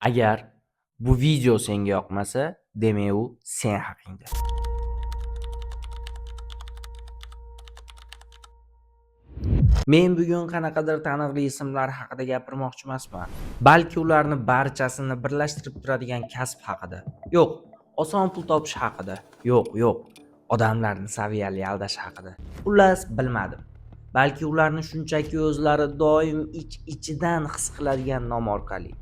Agar bu video senga yoqmasa, demak u sen haqingda. Men bugun qanaqadir taniqli ismlar haqida gapirmoqchi emasman. Balki ularni barchasini birlashtirib turadigan kasb haqida. Yo'q, oson pul topish haqida. Yo'q, odamlarni saviyali aldash haqida. Xullas, bilmadim. Balki ularni shunchaki o'zlari doim ichidan his qiladigan nom orqali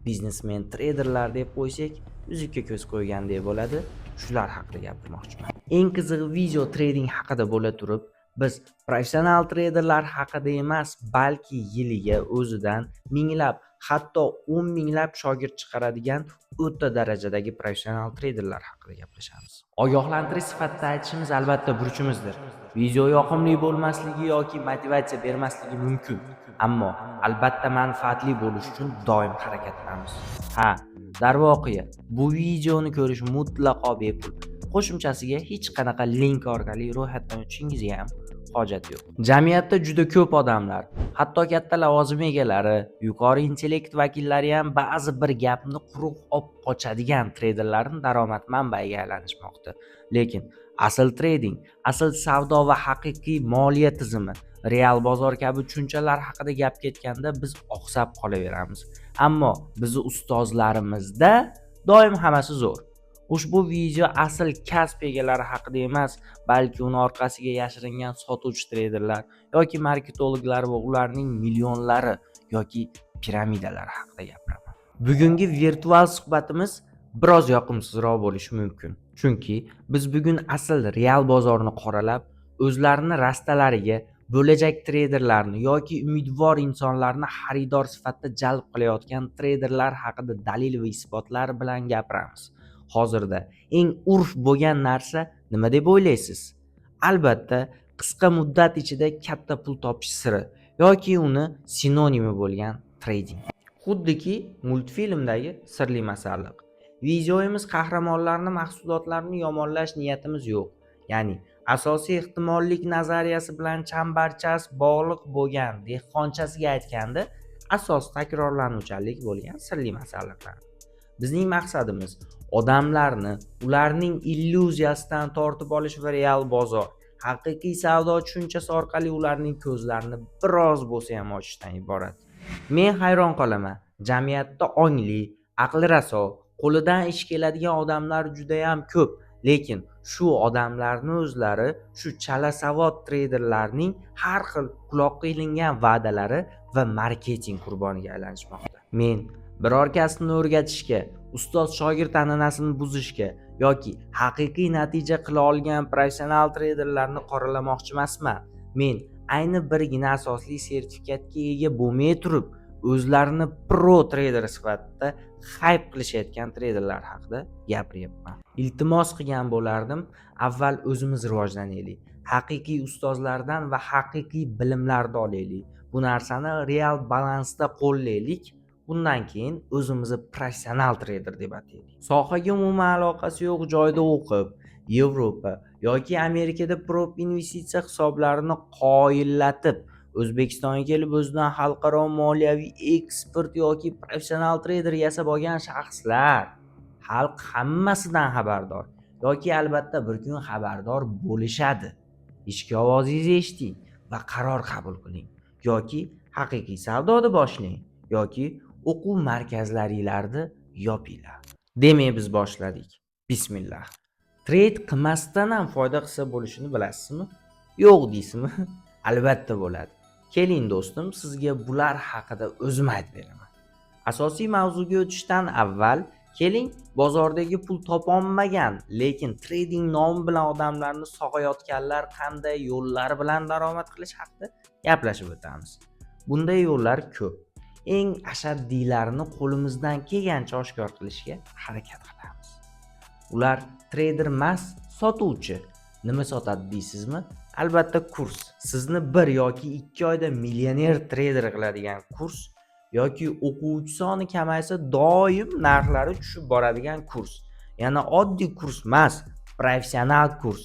biznesmen, treyderlar deb qo'ysak, uzukka ko'z qo'ygandek bo'ladi. Shular haqida gapirmoqchiman. Eng qizig'i video trading haqida bo'la turib, biz professional treyderlar haqida emas, balki yiliga o'zidan minglab, hatto 10 minglab shogird chiqaradigan o'ta darajadagi professional treyderlar haqida gaplashamiz. Ogohlantirish sifatida aytishimiz albatta burchimizdir. Video yoqimli bo'lmasligi yoki motivatsiya bermasligi mumkin, ammo albatta manfaatli bo'lish uchun doim harakat qilamiz. Darvoqe, bu videoni ko'rish mutlaqo bepul. Qo'shimchasiga hech qanaqa link orqali ro'yxatdan o'tishingizga ham hojat yo'q. Jamiyatda juda ko'p odamlar, hatto katta lavozim egalari, yuqori intellekt vakillari ham ba'zi bir gapni quruq olib qochadigan treyderlarning daromad manbaiga aylanishmoqda. Lekin asl trading, asl savdo va haqiqiy moliya tizimi, real bozor kabi tushunchalar haqida gap ketganda biz oqsab qolaveramiz. Ammo bizi ustozlarimizda doim hammasi zo'r. Ushbu video asl kasb egalari haqida emas, balki uni orqasiga yashiringan sotuvchi treyderlar yoki marketologlar va ularning millionlari yoki piramidalari haqida gapiraman. Bugungi virtual suhbatimiz biroz yoqimsizroq bo'lishi mumkin. Chunki biz bugun asl real bozorni qoralab, o'zlarini rastalariga bo'lajak treyderlarni yoki umidvor insonlarni xaridor sifatida jalb qilayotgan treyderlar haqida dalil va isbotlar bilan gapiramiz. Hozirda eng urf bo'lgan narsa nima deb o'ylaysiz? Albatta, qisqa muddat ichida katta pul topish siri yoki uni sinonimi bo'lgan trading. Xuddiki multfilmdagi sirli masalliq. Videomiz qahramonlarni mahsulotlarini yomonlash niyatimiz yo'q. Ya'ni asosiy ehtimollik nazariyasi bilan chambarchas bog'liq bo'lgan dehqonchasiga aytganda, asos takrorlanuvchanlik bo'lgan sirli masalliqlar. Bizning maqsadimiz odamlarni ularning illyuziyasidan tortib olish va real bozor, haqiqiy savdo tushunchasi orqali ularning ko'zlarini biroz bo'lsa ham ochishdan iborat. Men hayron qolaman. Jamiyatda ongli, aqli raso, qo'lidan ish keladigan odamlar juda ham ko'p, lekin shu odamlarni o'zlari shu chala savod treyderlarning har xil quloqqa ilingan va'dalari va marketing qurboniga aylanishmoqda. Men biror kasbni o'rgatishga, ustoz shogird an'anasini buzishga yoki haqiqiy natija qila olgan professional treyderlarni qoralamoqchi emasman. Men ayni birgina asosli sertifikatga ega bo'lmay turib, o'zlarini pro treyder sifatida hayp qilishayotgan treyderlar haqida gapiryapman. Iltimos qilgan bo'lardim, avval o'zimiz rivojlanaylik. Haqiqiy ustozlardan va haqiqiy bilimlarni olaylik. Bu narsani real balansda qo'llaylik. Bundan keyin o'zimizni professional treyder deb ataylik. Sohaga umuman aloqasi yo'q joyda o'qib, Yevropa yoki Amerikada prop investitsiya hisoblarini qoyillatib, O'zbekistonga kelib o'zidan xalqaro moliyaviy ekspert yoki professional treyder yasab olgan shaxslar, xalq hammasidan xabardor yoki albatta bir kun xabardor bo'lishadi. Ishga ovozingizni eshiting va qaror qabul qiling. Yoki haqiqiy savdoni boshlang yoki o'quv markazlaringlarni yopinglar. Demak, biz boshladik. Bismillah. Trade qilmasdan ham foyda qilsa bo'lishini bilasizmi? Yo'q deysizmi? Albatta bo'ladi. Keling do'stim, sizga bular haqida o'zim aytib beraman. Asosiy mavzuga o'tishdan avval keling bozordagi pul topolmagan, lekin trading nomi bilan odamlarni sog'ayotganlar qanday yo'llar bilan daromad qilish haqida gaplashib o'tamiz. Bunday yo'llar ko'p. Eng ashaddiylarini qo'limizdan kelgancha oshkor qilishga harakat qilamiz. Ular treyder emas, sotuvchi. Nima sotadi deysizmi? Albatta kurs. Sizni 1 yoki 2 oyda millioner treyder qiladigan kurs yoki o'quvchi soni kamaysa doim narxlari tushib boradigan kurs. Yana oddiy kurs emas, professional kurs.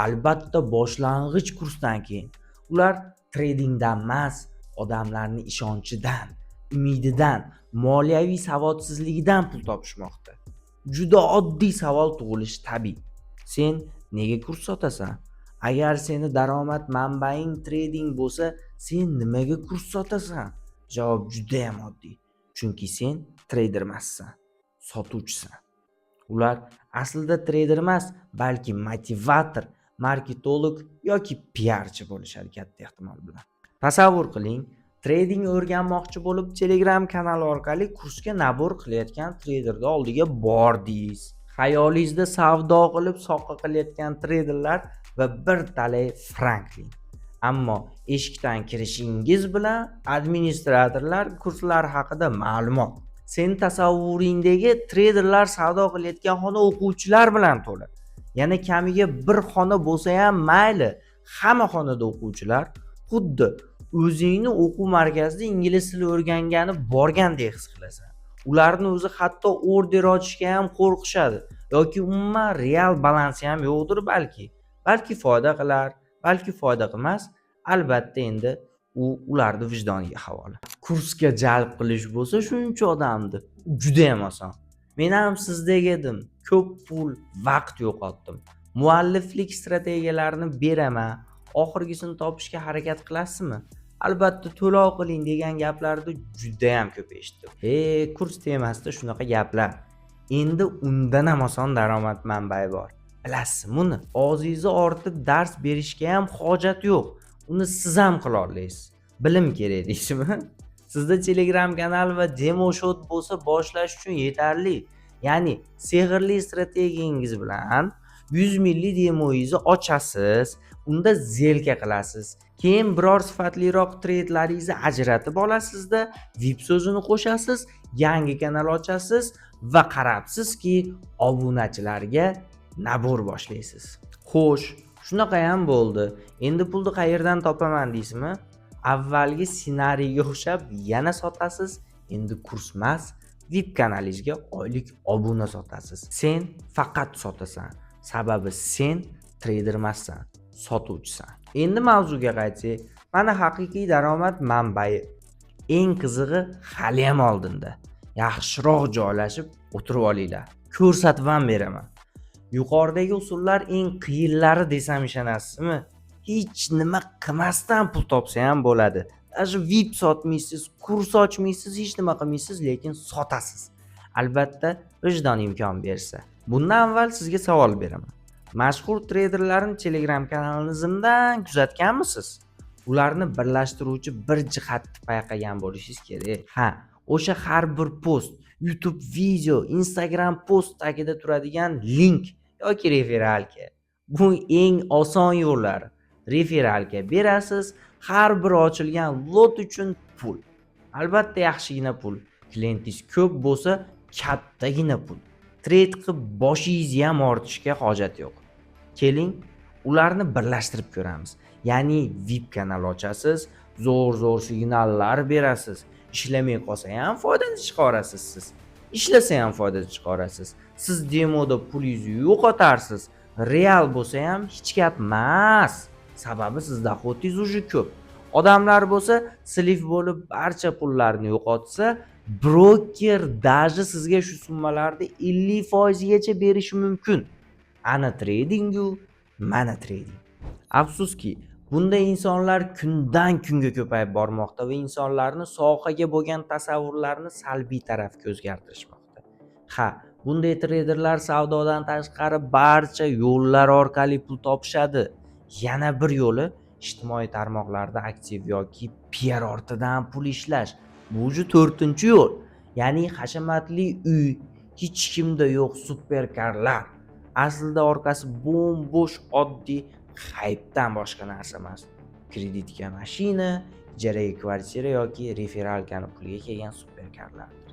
Albatta boshlang'ich kursdan keyin. Ular tradingdan emas, odamlarning ishonchidan, umididan, moliyaviy savodsizligidan pul topishmoqda. Juda oddiy savol tug'ilishi tabiiy. Sen nega kurs sotasan? Agar seni daromad manbaing trading bo'lsa, sen nimaga kurs sotasan? Javob juda ham oddiy. Chunki sen trader emassan, sotuvchisan. Ular aslida trader emas, balki motivator, marketolog yoki piarchi bo'lishadi katta ehtimol bilan. Tasavvur qiling, trading o'rganmoqchi bo'lib Telegram kanali orqali kursga nabor qilayotgan traderning oldiga bordingiz. Xayolingizda savdo qilib soqqa qilayotgan traderlar va bir talay Franklin. Ammo eshikdan kirishingiz bilan administratorlar kurslar haqida ma'lumot. Sen tasavvuringdagi traderlar savdo qilayotgan xona o'quvchilar bilan to'la. Yana kamiga bir xona bo'lsa ham mayli, hamma xonada o'quvchilar xuddi o'zingni o'quv markazida ingliz tili o'rgangani borgandek his qilasan. Ularning o'zi hatto order ochishga ham qo'rqishadi yoki umuman real balansi ham yo'qdir balki foyda qilar, balki foyda qilmas. Albatta endi ularni vijdoniga havola. Kursga jalb qilish bo'lsa shuncha odamni juda ham oson. Men ham sizdek edim. Ko'p pul, vaqt yo'qotdim. Mualliflik strategiyalarini beraman. Oxirgisini topishga harakat qilasizmi? Albatta to'lov qiling degan gaplarni juda ham ko'p eshitdim. Kurs temasida shunaqa gaplar. Endi undan ham oson daromad manbai bor. Bilasizmi uni? Og'zingizni ortib dars berishga ham hojat yo'q. Uni siz ham qila olasiz. Bilim kerak deysizmi? Sizda Telegram kanal va demo shot bo'lsa boshlash uchun yetarli. Ya'ni sehrli strategiyangiz bilan 100 milli demoingizni ochasiz, unda zelka qilasiz. Keyin biror sifatliroq treydlaringizni ajratib olasizda, VIP so'zini qo'shasiz, yangi kanal ochasiz va qarabsizki, obunachilarga nabor boshlaysiz. Xo'sh, shunaqa ham bo'ldi. Endi pulni qayerdan topaman deysizmi? Avvalgi ssenariyga o'xshab yana sotasiz. Endi kurs emas, VIP kanalingizga oylik obuna sotasiz. Sen faqat sotasan. Sababi sen trader emassan, sotuvchisan. Endi mavzuga qaytsak, mana haqiqiy daromad manbai. Eng qizig'i hali ham oldinda. Yaxshiroq joylashib o'tirib olinglar. Ko'rsatib ham beraman. Yuqoridagi usullar eng qiyinlari desam ishonasizmi? Hech nima qilmasdan pul topsa ham bo'ladi. Даже VIP sotmaysiz, kurs ochmaysiz, hech nima qilmaysiz, lekin sotasiz. Albatta, vijdon imkon bersa. Bundan avval sizga savol beraman. Mashhur traderlarning Telegram kanalini zimdan kuzatganmisiz? Ularni birlashtiruvchi bir jihatni payqagan bo'lishingiz kerak. O'sha har bir post, YouTube video, Instagram post tagida turadigan link yoki referalka. Bu eng oson yo'llar. Referalka berasiz, har bir ochilgan lot uchun pul. Albatta yaxshigina pul. Klientingiz ko'p bo'lsa, kattagina pul. Trade qilib boshingizni ham ortishga hojat yo'q. Keling, ularni birlashtirib ko'ramiz. Ya'ni VIP kanal ochasiz, zo'r signallar berasiz. Ishlamay qolsa ham foydani chiqarasiz siz. Ishlasa ham foydani chiqarasiz. Siz demoda pulingizni yo'qotarsiz. Real bo'lsa ham hech gap emas. Sababi siz dohodingiz uje ko'p. Odamlar bo'lsa, slif bo'lib barcha pullarni yo'qotsa, broker даже sizga shu summalarni 50% gacha berishi mumkin. Ana trading-u, mana trading. Afsuski, bunday insonlar kundan kunga ko'payib bormoqda va insonlarni sohaga bo'lgan tasavvurlarini salbiy tarafga o'zgartirishmoqda. Bunday traderlar savdodan tashqari barcha yo'llar orqali pul topishadi. Yana bir yo'li ijtimoiy tarmoqlarda aktiv yoki PR ortidan pul ishlash. Bu 4-yo'l. Ya'ni hashamatli uy, hech kimda yo'q superkarlar. Aslida orqasi bo'sh oddiy haypdan boshqa narsa emas. Kreditga mashina, ijaraga kvartira yoki referalkani pulga kelgan superkarlardir.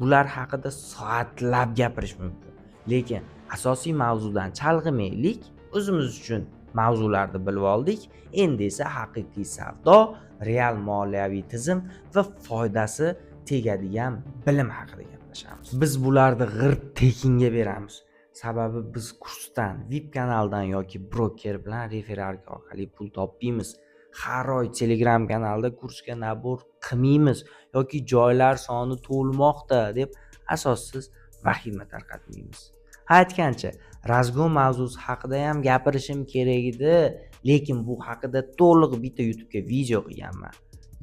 Bular haqida soatlab gapirish mumkin. Lekin asosiy mavzudan chalg'imaylik. O'zimiz uchun mavzularni bilib oldik. Endi esa haqiqiy savdo, real moliyaviy tizim va foydasi tegadigan bilim haqida gaplashamiz. Biz bularni g'irt tekinga beramiz. Sababi biz kursdan, VIP kanaldan yoki broker bilan referalka orqali pul topmaymiz. har oy Telegram kanalda kursga nabor qilmaymiz yoki joylar soni to'lmoqda deb asossiz vahima tarqatmaymiz. Aytgancha, razgon mavzusi haqida ham gapirishim kerak edi, lekin bu haqida to'liq bitta YouTube'ga video qilganman.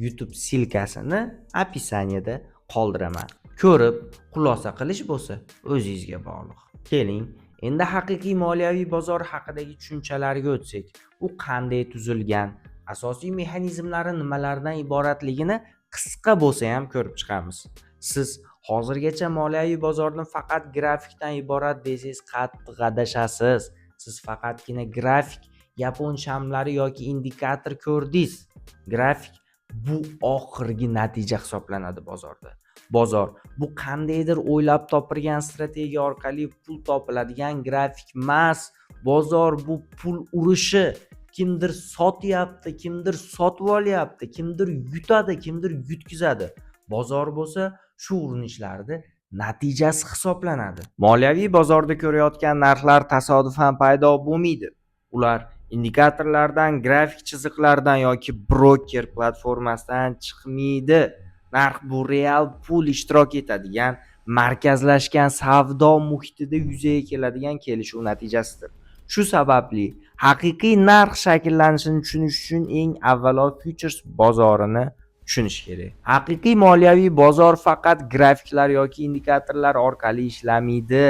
YouTube silkasini opisaniyada qoldiraman. Ko'rib, xulosa qilish bo'lsa, o'zingizga bog'liq. Keling, endi haqiqiy moliyaviy bozor haqidagi tushunchalarga o'tsak. U qanday tuzilgan, asosiy mexanizmlari nimalardan iboratligini qisqa bo'lsa ham ko'rib chiqamiz. Siz hozirgacha moliyaviy bozorni faqat grafikdan iborat desangiz qattiq adashasiz. Siz faqatgina grafik, yapon shamlari yoki indikator ko'rdingiz. Grafik bu oxirgi natija hisoblanadi bozorda. Bozor bu qandaydir o'ylab topilgan strategiya orqali pul topiladigan grafik emas. Bozor bu pul urushi. Kimdir sotyapti, kimdir sotib olyapti, kimdir yutadi, kimdir yutkazadi. Bozor bo'lsa shu urinishlarda natijasi hisoblanadi. Moliyaviy bozorda ko'rayotgan narxlar tasodifan paydo bo'lmaydi. Ular indikatorlardan, grafik chiziqlardan yoki broker platformasidan chiqmaydi. Narx bu real pul ishtirok etadigan, markazlashgan savdo muhitida yuzaga keladigan kelishuv natijasidir. Shu sababli haqiqiy narx shakllanishini tushunish uchun eng avvalo futures bozorini tushunish kerak. Haqiqiy moliyaviy bozor faqat grafiklar yoki indikatorlar orqali ishlamaydi.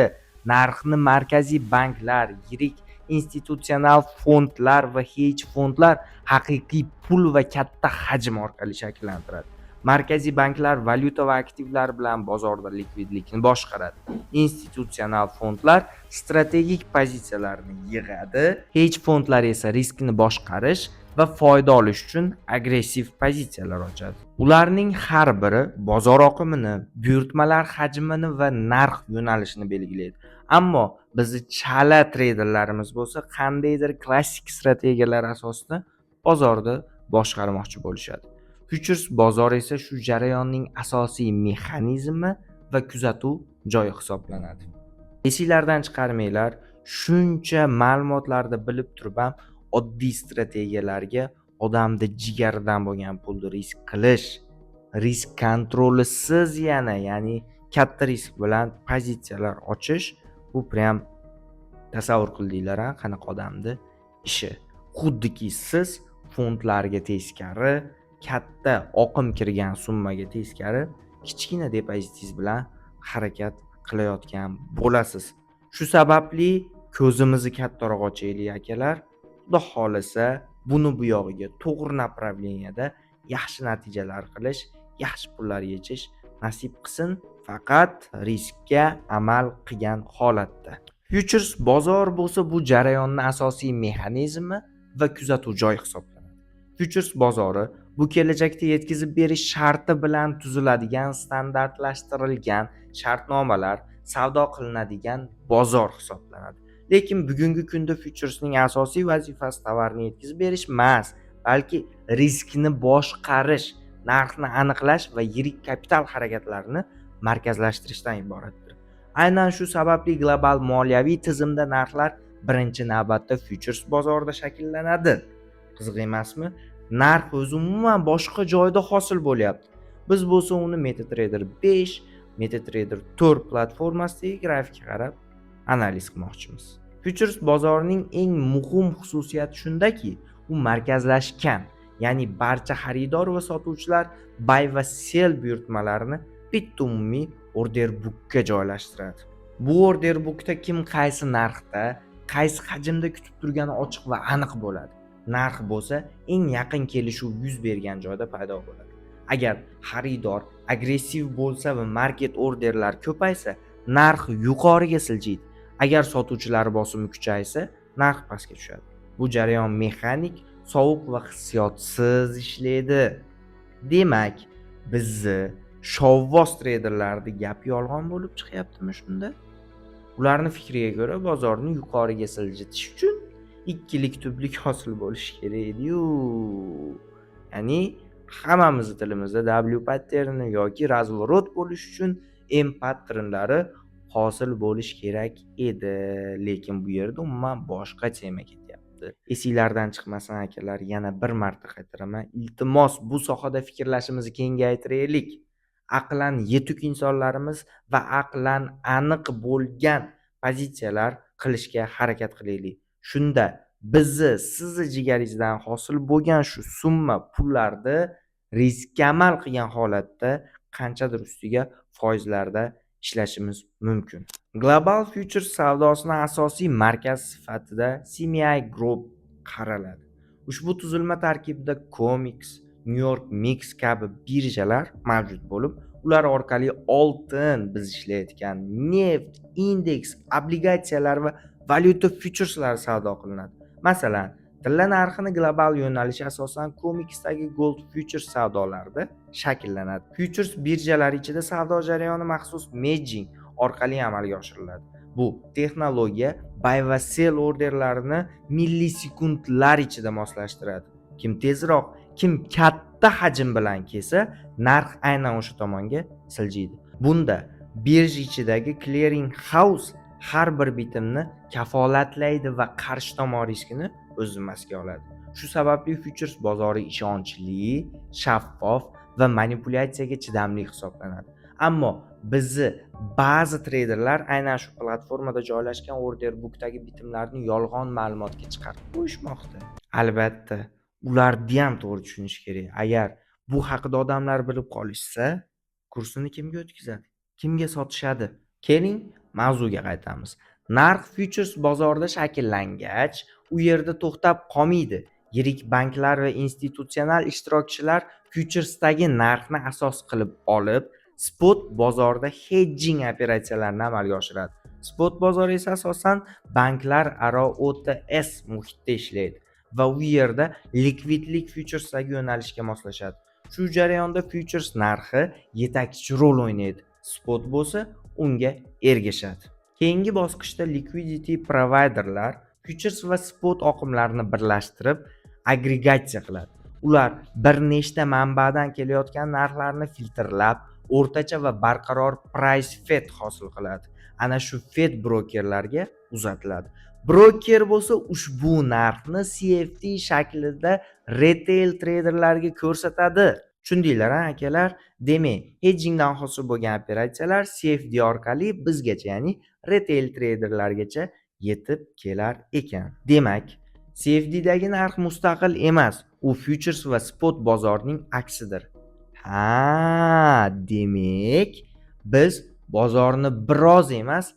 Narxni markaziy banklar, yirik institutsional fondlar va hedge fondlar haqiqiy pul va katta hajm orqali shakllantiradi. Markaziy banklar valyuta va aktivlar bilan bozorda likvidlikni boshqaradi. Institutsional fondlar strategik pozitsiyalarni yig'adi, hedge fondlar esa riskni boshqarish va foyda olish uchun agressiv pozitsiyalar ochadi. Ularning har biri bozor oqimini, buyurtmalar hajmini va narx yo'nalishini belgilaydi. Ammo bizni chala treyderlarimiz bo'lsa qandaydir klassik strategiyalar asosida bozorda boshqarmoqchi bo'lishadi. Futures bozor esa shu jarayonning asosiy mexanizmi va kuzatuv joyi hisoblanadi. Esinglardan chiqarmanglar, shuncha ma'lumotlarni bilib turib ham oddiy strategiyalarga odamda jigaridan bo'lgan pulni risk qilish, risk kontrolisiz ya'ni katta risk bilan pozitsiyalar ochish, bu prям tasavvur qildinglar, qanaqa odamni ishi. Xuddiki siz fondlarga teskari, katta oqim kirgan summaga teskari kichkina depozitingiz bilan harakat qilayotgan bo'lasiz. Shu sababli ko'zimizni kattaroq ochaylik akalar. Xudo xolasa buni bu yog'iga to'g'ri направленияda yaxshi natijalar qilish, yaxshi pullar yechish nasib qilsin, faqat riskka amal qilgan holatda. Futures bozor bo'lsa bu jarayonning asosiy mexanizmi va kuzatuv joyi hisoblanadi. Futures bozori bu kelajakda yetkazib berish sharti bilan tuziladigan standartlashtirilgan shartnomalar savdo qilinadigan bozor hisoblanadi. Lekin bugungi kunda futuresning asosiy vazifasi tovarni yetkazib berish emas, balki riskni boshqarish, narxni aniqlash va yirik kapital harakatlarini markazlashtirishdan iboratdir. Aynan shu sababli global moliyaviy tizimda narxlar birinchi navbatda futures bozorida shakllanadi. Qiziq emasmi? Narx o'zi umuman boshqa joyda hosil bo'lyapti. Biz bo'lsa uni MetaTrader 5, MetaTrader 4 platformasidagi grafikga qarab analiz qilmoqchimiz. Futures bozorining eng muhim xususiyati shundaki, u markazlashgan, ya'ni barcha xaridor va sotuvchilar buy va sell buyurtmalarini bitta umumiy order bookga joylashtiradi. Bu order bookda kim qaysi narxda, qaysi hajmda kutib turgani ochiq va aniq bo'ladi. Narx bo'lsa eng yaqin kelishuv yuz bergan joyda paydo bo'ladi. Agar xaridor agressiv bo'lsa va market orderlar ko'paysa, narx yuqoriga siljiydi. Agar sotuvchilar bosimi kuchaysa, narx pastga tushadi. Bu jarayon mexanik, sovuq va hissiyotsiz ishlaydi. Demak, bizni shovvos treyderlarning gapi yolg'on bo'lib chiqyaptimi shunda? Ularning fikriga ko'ra bozorni yuqoriga siljitish uchun ikkilik tublik hosil bo'lishi kerak edi-yu. Ya'ni hammamiz tilimizda W patterni yoki razvorot bo'lish uchun M patternlari hosil bo'lish kerak edi, lekin bu yerda umuman boshqa tema ketyapti. qolibdi. Esinglardan chiqmasin akalar, yana bir marta qaytaraman. Iltimos bu sohada fikrlashimizni kengaytiraylik. Aqlan yetuk insonlarimiz va aqlan aniq bo'lgan pozitsiyalar qilishga harakat qilaylik. Shunda sizni jigaringizdan hosil bo'lgan shu summa pullarni riskamal qilgan holatda qanchadir ustiga foizlarda ishlashimiz mumkin. Global Futures savdosini asosiy markaz sifatida CME Group qaraladi. Ushbu tuzilma tarkibida COMEX, New York Mix kabi birjalar mavjud bo'lib, ular orqali oltin, biz ishlayotgan neft, indeks, obligatsiyalar va valyuta futureslari savdo qilinadi. Masalan, tilla narxini global yo'nalish asosan COMEXdagi Gold Futures savdolarida shakllanadi. Futures birjalari ichida savdo jarayoni maxsus matching orqali amalga oshiriladi. Bu texnologiya buy va sell orderlarini millisekundlar ichida moslashtiradi. Kim tezroq, kim katta hajm bilan kelsa, narx aynan o'sha tomonga siljiydi. Bunda birja ichidagi clearing house har bir bitimni kafolatlaydi va qarshi tomon riskini o'z zimmasiga oladi. Shu sababli futures bozori ishonchli, shaffof va manipulyatsiyaga chidamli hisoblanadi. Ammo ba'zi treyderlar aynan shu platformada joylashgan order bookdagi bitimlarni yolg'on ma'lumotga chiqarib qo'yishmoqda. Albatta, ularni ham to'g'ri tushunish kerak. Agar bu haqida odamlar bilib qolishsa, kursini kimga o'tkazadi? Kimga sotishadi? Keling, mavzuga qaytamiz. Narx futures bozorida shakllangach, u yerda to'xtab qolmaydi. Yirik banklar va institutsional ishtirokchilar futuresdagi narxni asos qilib olib, spot bozorida hedging operatsiyalarini amalga oshiradi. Spot bozori esa asosan banklar aro OTS muhitida ishlaydi va u yerda likvidlik futuresdagi yo'nalishga moslashadi. Shu jarayonda futures narxi yetakchi rol o'ynaydi. Spot bo'lsa, unga ergashadi. Keyingi bosqichda liquidity providerlar futures va spot oqimlarini birlashtirib agregatsiya qiladi. Ular bir nechta manbadan kelayotgan narxlarni filtrlab, o'rtacha va barqaror price fed hosil qiladi. Ana shu fed brokerlarga uzatiladi. Broker bo'lsa ushbu narxni CFD shaklida retail traderlarga ko'rsatadi. Tushundinglar akalar? Demak, hedgingdan hosil bo'lgan operatsiyalar CFD orqali bizgacha, ya'ni retail traderlargacha yetib kelar ekan. Demak, CFDdagi narx mustaqil emas, u futures va spot bozorining aksidir. Demak, biz bozorni biroz emas,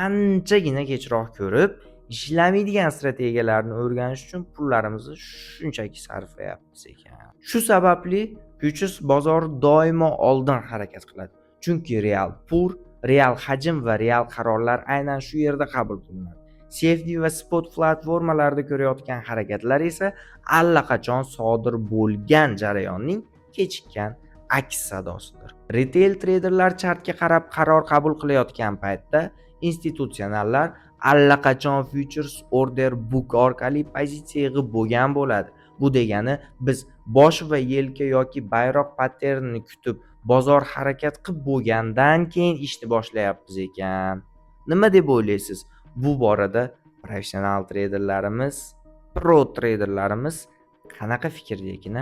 anchagina kechroq ko'rib, ishlamaydigan strategiyalarni o'rganish uchun pullarimizni shunchaki sarflayapmiz ekan. Shu sababli futures bozori doimo oldin harakat qiladi. Chunki real pul, real hajm va real qarorlar aynan shu yerda qabul qilinadi. CFD va spot platformalarida ko'rayotgan harakatlar esa allaqachon sodir bo'lgan jarayonning kechikkan aks sadosidir. Retail traderlar chartga qarab qaror qabul qilayotgan paytda institutsionallar allaqachon futures order book orqali pozitsiya yig'ib bo'lgan bo'ladi. Bu degani biz bosh va yelka yoki bayroq patternini kutib bozor harakat qilib bo'lgandan keyin ishni boshlayapmiz ekan. Nima deb o'ylaysiz? Bu borada professional traderlarimiz, pro traderlarimiz qanaqa fikrda ekan?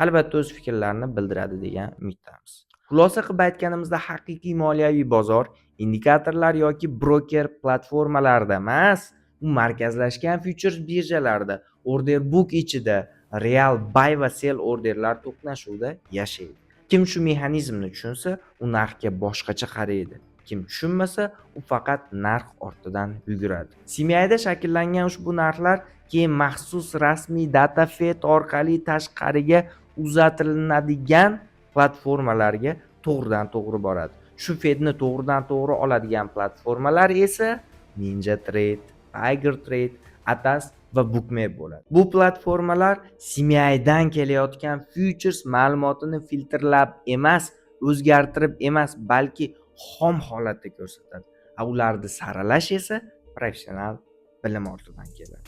Albatta o'z fikrlarini bildiradi degan umiddamiz. Xulosa qilib aytganimizda, haqiqiy moliyaviy bozor indikatorlar yoki broker platformalarida emas, u markazlashgan futures birjalarida, order book ichida real buy va sell orderlar to'qnashuvida yashaydi. Kim shu mexanizmni tushunsa, u narxga boshqacha qaraydi. Kim tushunmasa, u faqat narx ortidan yuguradi. CMEda shakllangan ushbu narxlar keyin maxsus rasmiy data feed orqali tashqariga uzatiladigan platformalarga to'g'ridan to'g'ri boradi. Shu fedni to'g'ridan to'g'ri oladigan platformalar esa NinjaTrade, TigerTrade, Atas va Bookmap bo'ladi. Bu platformalar CMEdan kelayotgan futures ma'lumotini filtrlab emas, o'zgartirib emas, balki xom holatda ko'rsatadi. Ularni saralash esa professional bilim ortidan keladi.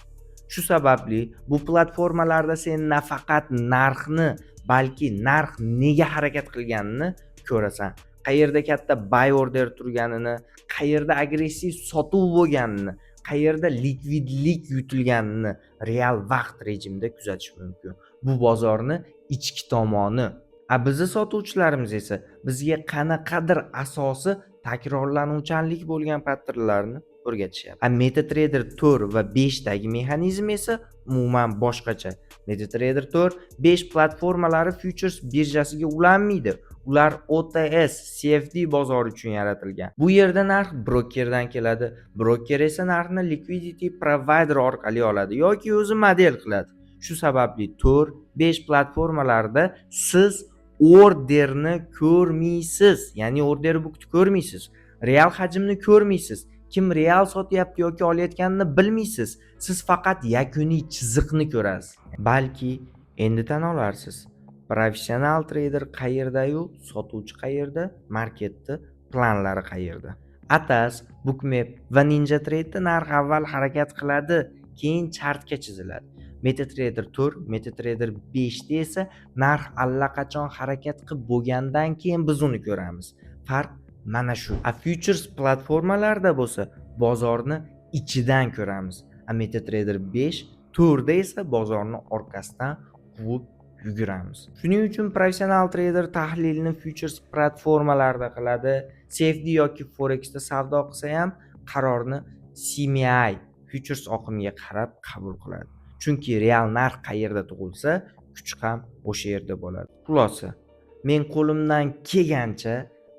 Shu sababli bu platformalarda sen nafaqat narxni, balki narx nega harakat qilganini ko'rasan. Qayerda katta buy order turganini, qayerda agressiv sotuv bo'lganini, qayerda likvidlik yutilganini real vaqt rejimida kuzatish mumkin. Bu bozorni ichki tomoni. Bizni sotuvchilarimiz esa bizga qanaqadir asosi takrorlanuvchanlik bo'lgan patternlarni o'rgatishyapti. MetaTrader 4 va 5 dagi mexanizm esa umuman boshqacha. MetaTrader 4 5 platformalari futures birjasiga ulanmaydi. Ular OTS, CFD bozori uchun yaratilgan. Bu yerda narx brokerdan keladi. Broker esa narxni liquidity provider orqali oladi yoki o'zi model qiladi. Shu sababli 4-5 platformalarda siz orderni ko'rmaysiz, ya'ni order bookni ko'rmaysiz, real hajmni ko'rmaysiz, kim real sotyapti yoki olayotganini bilmaysiz. Siz faqat yakuniy chiziqni ko'rasiz. Balki endi tan olarsiz. Professional trader qayerda-yu, sotuvchi qayerda, marketni planlari qayerda. Atas, Bookmap va NinjaTrade'da narx avval harakat qiladi, keyin chartga chiziladi. MetaTrader 4, MetaTrader 5 da esa narx allaqachon harakat qilib bo'lgandan keyin biz uni ko'ramiz. Farq mana shu. Futures platformalarda bo'lsa bozorni ichidan ko'ramiz. MetaTrader 5, 4 da esa bozorni orqasidan quvib yuguramiz. Shuning uchun professional trader tahlilni futures platformalarda qiladi. CFD yoki Forexda savdo qilsa ham qarorni CME futures oqimiga qarab qabul qiladi. Chunki real narx qayerda tug'ilsa, kuch ham o'sha yerda bo'ladi. Xulosa, men qo'limdan kelgancha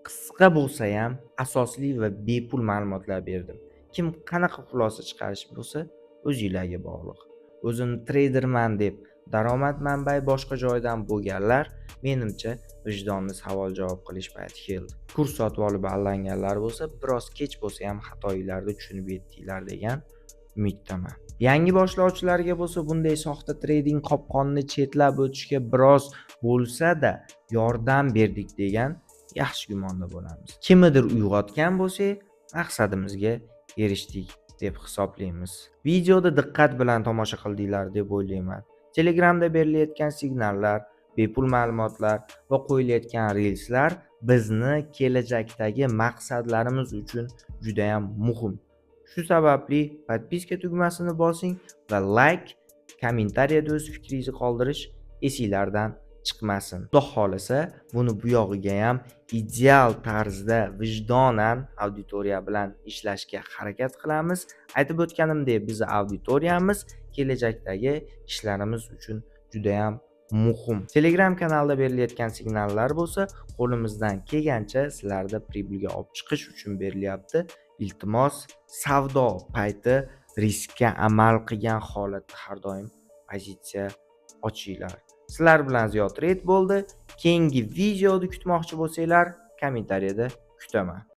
qisqa bo'lsa ham asosli va bepul ma'lumotlar berdim. Kim qanaqa xulosa chiqarish bo'lsa, o'zingizlarga bog'liq. O'zimni traderman deb daromad manbai boshqa joydan bo'lganlar, menimcha vijdonni savol-javob qilish payti keldi. Kurs sotib olib allanganlar bo'lsa, biroz kech bo'lsa ham xatoinglarni tushunib yetdinglar degan umiddaman. Yangi boshlovchilarga bo'lsa, bunday soxta trading qopqonini chetlab o'tishga biroz bo'lsa-da yordam berdik degan yaxshi gumonda bo'lamiz. Kimnidir uyg'otgan bo'lsak, maqsadimizga erishdik deb hisoblaymiz. Videoni diqqat bilan tomosha qildinglar deb o'ylayman. Telegramda berilayotgan signallar, bepul ma'lumotlar va qo'yilayotgan reelslar bizni kelajakdagi maqsadlarimiz uchun juda ham muhim. Shu sababli podpiska tugmasini bosing va like, kommentariyada o'z fikringizni qoldirish esingizlardan chiqmasin. Xudo xolasa, buni bu yog'iga ham ideal tarzda vijdonan auditoriya bilan ishlashga harakat qilamiz. Aytib o'tganimdek, bizning auditoriyamiz kelajakdagi ishlarimiz uchun juda ham muhim. Telegram kanalida berilayotgan signallar bo'lsa, qo'limizdan kelgancha sizlarni pribulga olib chiqish uchun berilyapti. Iltimos, savdo payti riskka amal qilgan holatda har doim pozitsiya ochinglar. Sizlar bilan Ziyod Trade bo'ldi. Keyingi videoni kutmoqchi bo'lsanglar, kommentariyada kutaman.